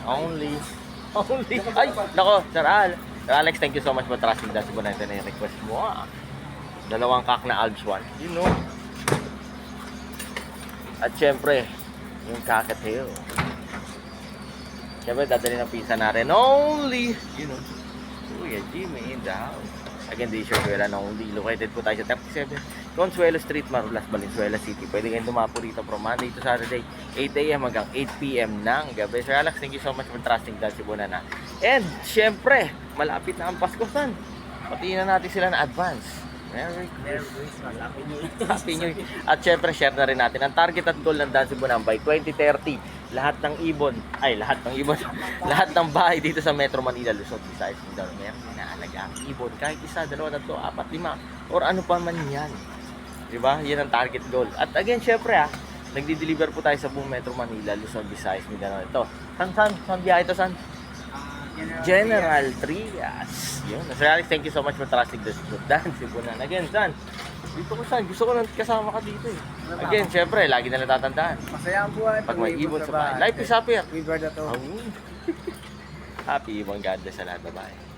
Only. Only. Ay, nako, Sir Al. Sir Alex, thank you so much for trusting that. Siguro natin na yung request mo. Dalawang kak na Alps 1. You know. At syempre, yung Kakat Hill. Syempre, dadali ng pizza na rin. Only, you know, Kuya Jimmy in the house. Again, di sure wala na only. Located po tayo sa 37 Consuelo Street, Marulas, Valenzuela City. Pwede kayong dumapo rito from Monday to Saturday, 8 a.m. hanggang 8 p.m. ng gabi. Sir Alex, thank you so much for trusting that Cebuana. And, syempre, malapit na ang Pasko, san. Patiin na natin sila na advance. Merry Christmas. Happy New Year. At syempre, share na rin natin ang target at goal ng Dance Cebuana by 2030. Lahat ng lahat ng bahay dito sa Metro Manila, Luzon, Visayas, Mindanao, meron na alaga ang ibon. Kahit isa, dalawa, tatlo, apat, lima, or ano pa man yan. Diba? Yan ang target goal. At again, syempre nagdi-deliver po tayo sa buong Metro Manila, Luzon, Visayas, Mindanao. Ito. San biyahe ito, san? General Trias. Yun. Sir Alex, thank you so much for trusting this good dance. Cebuana. Again, san? Dito ko san? Gusto ko nang kasama ka dito eh. Again, syempre, lagi na natatandaan. Masaya ang buhay. Pag may ibon sa bahay. Life is happier. We got that all. Happy ibang God bless sa lahat, babae.